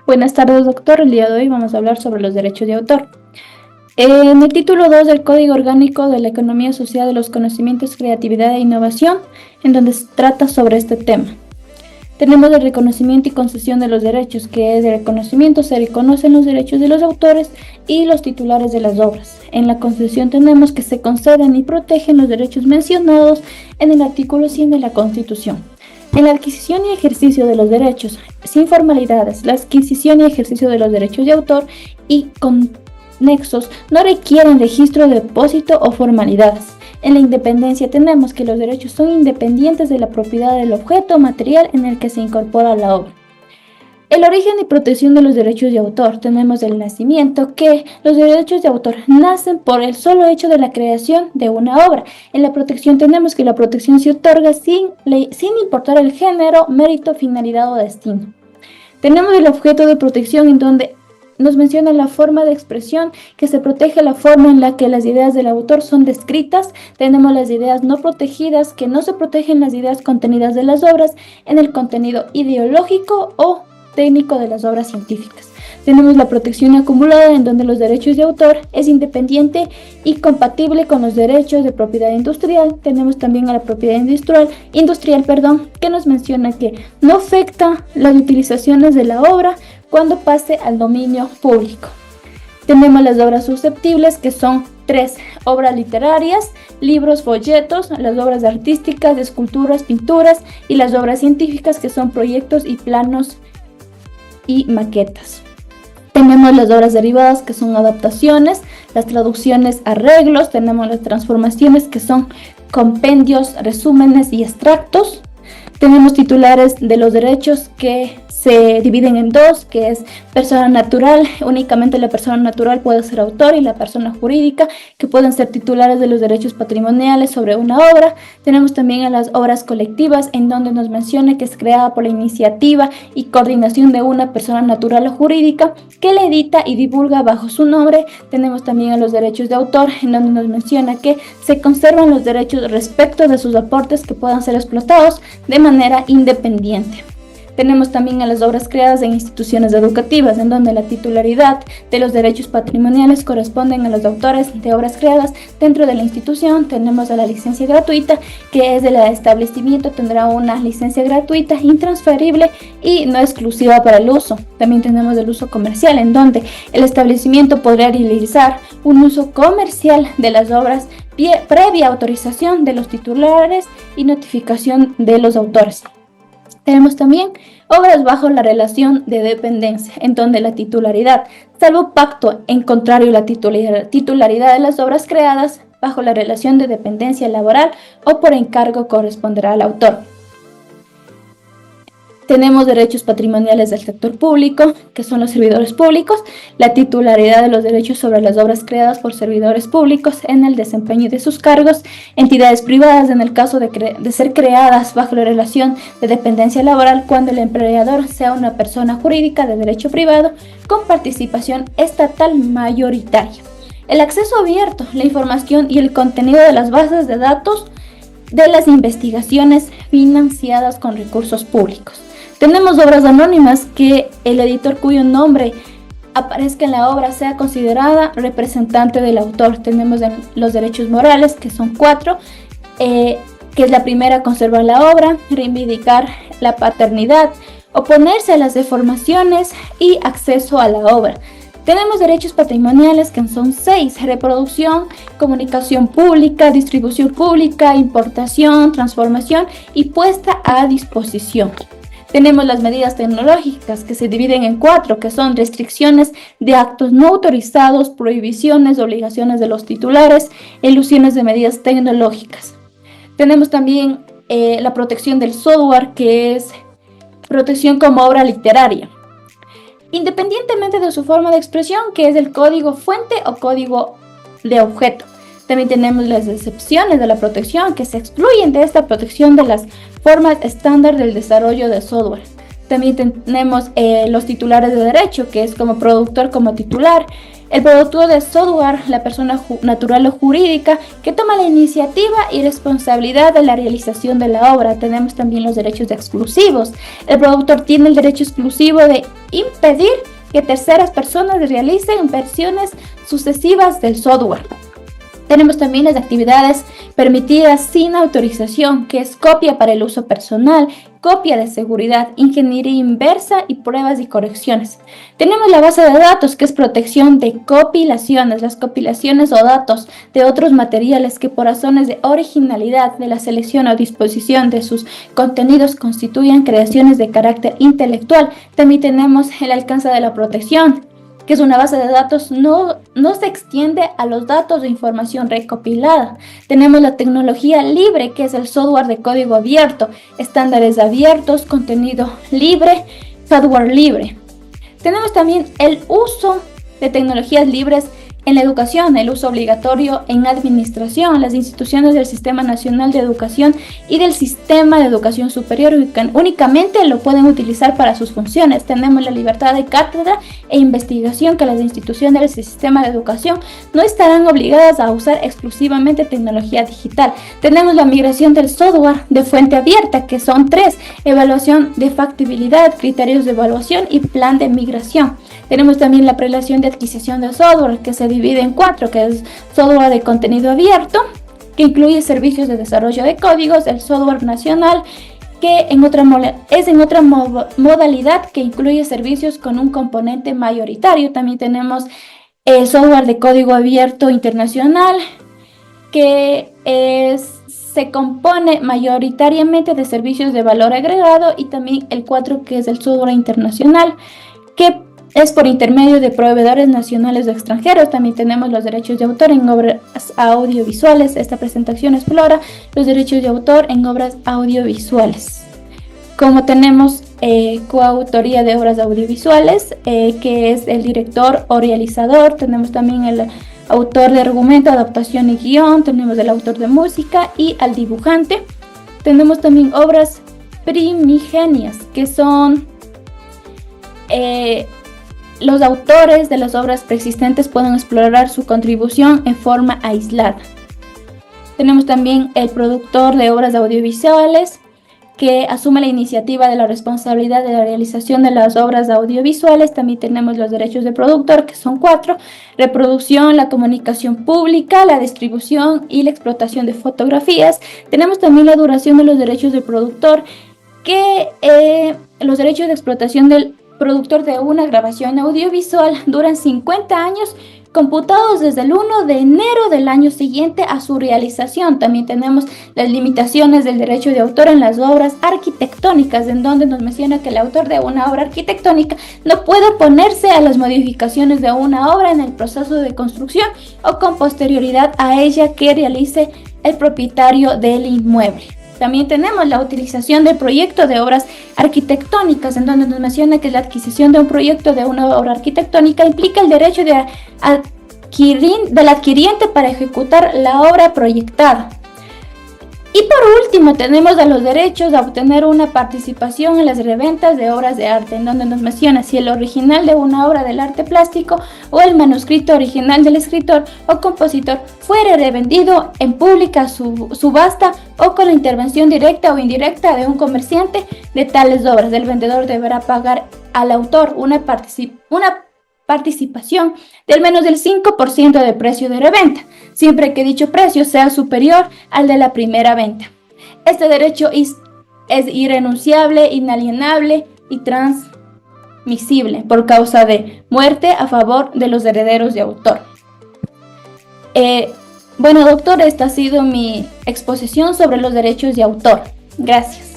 Buenas tardes, doctor. El día de hoy vamos a hablar sobre los derechos de autor. En el título 2 del Código Orgánico de la Economía Social de los Conocimientos, Creatividad e Innovación, en donde se trata sobre este tema. Tenemos el reconocimiento y concesión de los derechos, que es el reconocimiento, se reconocen los derechos de los autores y los titulares de las obras. En la concesión tenemos que se conceden y protegen los derechos mencionados en el artículo 100 de la Constitución. En la adquisición y ejercicio de los derechos, sin formalidades, la adquisición y ejercicio de los derechos de autor y conexos no requieren registro, depósito o formalidades. En la independencia tenemos que los derechos son independientes de la propiedad del objeto material en el que se incorpora la obra. El origen y protección de los derechos de autor. Tenemos el nacimiento, que los derechos de autor nacen por el solo hecho de la creación de una obra. En la protección tenemos que la protección se otorga sin importar el género, mérito, finalidad o destino. Tenemos el objeto de protección, en donde nos menciona la forma de expresión, que se protege la forma en la que las ideas del autor son descritas. Tenemos las ideas no protegidas, que no se protegen las ideas contenidas de las obras en el contenido ideológico o técnico de las obras científicas. Tenemos la protección acumulada, en donde los derechos de autor es independiente y compatible con los derechos de propiedad industrial. Tenemos también a la propiedad industrial, que nos menciona que no afecta las utilizaciones de la obra cuando pase al dominio público. Tenemos las obras susceptibles, que son 3: obras literarias, libros, folletos, las obras artísticas, esculturas, pinturas, y las obras científicas, que son proyectos y planos y maquetas. Tenemos las obras derivadas, que son adaptaciones, las traducciones, arreglos. Tenemos las transformaciones, que son compendios, resúmenes y extractos. Tenemos titulares de los derechos, que se dividen en dos, que es persona natural. Únicamente la persona natural puede ser autor, y la persona jurídica, que pueden ser titulares de los derechos patrimoniales sobre una obra. Tenemos también a las obras colectivas, en donde nos menciona que es creada por la iniciativa y coordinación de una persona natural o jurídica, que la edita y divulga bajo su nombre. Tenemos también a los derechos de autor, en donde nos menciona que se conservan los derechos respecto de sus aportes, que puedan ser explotados de manera independiente. Tenemos también a las obras creadas en instituciones educativas, en donde la titularidad de los derechos patrimoniales corresponden a los autores de obras creadas dentro de la institución. Tenemos a la licencia gratuita, que es del establecimiento, tendrá una licencia gratuita, intransferible y no exclusiva para el uso. También tenemos el uso comercial, en donde el establecimiento podrá realizar un uso comercial de las obras previa autorización de los titulares y notificación de los autores. Tenemos también obras bajo la relación de dependencia, en donde la titularidad, salvo pacto en contrario la titularidad de las obras creadas bajo la relación de dependencia laboral o por encargo, corresponderá al autor. Tenemos derechos patrimoniales del sector público, que son los servidores públicos, la titularidad de los derechos sobre las obras creadas por servidores públicos en el desempeño de sus cargos, entidades privadas en el caso de ser creadas bajo la relación de dependencia laboral, cuando el empleador sea una persona jurídica de derecho privado con participación estatal mayoritaria. El acceso abierto, la información y el contenido de las bases de datos de las investigaciones financiadas con recursos públicos. Tenemos obras anónimas, que el editor cuyo nombre aparezca en la obra sea considerada representante del autor. Tenemos los derechos morales, que son 4, que es la primera: conservar la obra, reivindicar la paternidad, oponerse a las deformaciones y acceso a la obra. Tenemos derechos patrimoniales, que son 6: reproducción, comunicación pública, distribución pública, importación, transformación y puesta a disposición. Tenemos las medidas tecnológicas, que se dividen en 4, que son restricciones de actos no autorizados, prohibiciones, obligaciones de los titulares, elusiones de medidas tecnológicas. Tenemos también la protección del software, que es protección como obra literaria, independientemente de su forma de expresión, que es el código fuente o código de objeto. También tenemos las excepciones de la protección, que se excluyen de esta protección de las formas estándar del desarrollo de software. También tenemos los titulares de derecho, que es como productor como titular. El productor de software, la persona natural o jurídica que toma la iniciativa y responsabilidad de la realización de la obra. Tenemos también los derechos exclusivos. El productor tiene el derecho exclusivo de impedir que terceras personas realicen versiones sucesivas del software. Tenemos también las actividades permitidas sin autorización, que es copia para el uso personal, copia de seguridad, ingeniería inversa y pruebas y correcciones. Tenemos la base de datos, que es protección de compilaciones, las compilaciones o datos de otros materiales que por razones de originalidad de la selección o disposición de sus contenidos constituyan creaciones de carácter intelectual. También tenemos el alcance de la protección, que es una base de datos, no se extiende a los datos de información recopilada. Tenemos la tecnología libre, que es el software de código abierto, estándares abiertos, contenido libre, software libre. Tenemos también el uso de tecnologías libres en la educación, el uso obligatorio en administración. Las instituciones del Sistema Nacional de Educación y del Sistema de Educación Superior únicamente lo pueden utilizar para sus funciones. Tenemos la libertad de cátedra e investigación, que las instituciones del sistema de educación no estarán obligadas a usar exclusivamente tecnología digital. Tenemos la migración del software de fuente abierta, que son 3: evaluación de factibilidad, criterios de evaluación y plan de migración. Tenemos también la prelación de adquisición de software, que se divide en 4, que es software de contenido abierto, que incluye servicios de desarrollo de códigos, el software nacional, que en otra modalidad que incluye servicios con un componente mayoritario. También tenemos el software de código abierto internacional, que se compone mayoritariamente de servicios de valor agregado, y también el 4, que es el software internacional, que es por intermedio de proveedores nacionales o extranjeros. También tenemos los derechos de autor en obras audiovisuales. Esta presentación explora los derechos de autor en obras audiovisuales. Como tenemos coautoría de obras audiovisuales, que es el director o realizador. Tenemos también el autor de argumento, adaptación y guión. Tenemos el autor de música y al dibujante. Tenemos también obras primigenias, que son los autores de las obras preexistentes pueden explorar su contribución en forma aislada. Tenemos también el productor de obras audiovisuales, que asume la iniciativa de la responsabilidad de la realización de las obras audiovisuales. También tenemos los derechos de productor, que son 4: reproducción, la comunicación pública, la distribución y la explotación de fotografías. Tenemos también la duración de los derechos de productor, que los derechos de explotación del productor de una grabación audiovisual duran 50 años computados desde el 1 de enero del año siguiente a su realización. También tenemos las limitaciones del derecho de autor en las obras arquitectónicas, en donde nos menciona que el autor de una obra arquitectónica no puede oponerse a las modificaciones de una obra en el proceso de construcción o con posterioridad a ella que realice el propietario del inmueble. También tenemos la utilización del proyecto de obras arquitectónicas, en donde nos menciona que la adquisición de un proyecto de una obra arquitectónica implica el derecho del adquiriente para ejecutar la obra proyectada. Y por último tenemos a los derechos a obtener una participación en las reventas de obras de arte, en donde nos menciona si el original de una obra del arte plástico o el manuscrito original del escritor o compositor fuere revendido en pública subasta o con la intervención directa o indirecta de un comerciante de tales obras. El vendedor deberá pagar al autor una participación del menos del 5% del precio de reventa, siempre que dicho precio sea superior al de la primera venta. Este derecho es irrenunciable, inalienable y transmisible por causa de muerte a favor de los herederos de autor. Bueno, doctor, esta ha sido mi exposición sobre los derechos de autor. Gracias.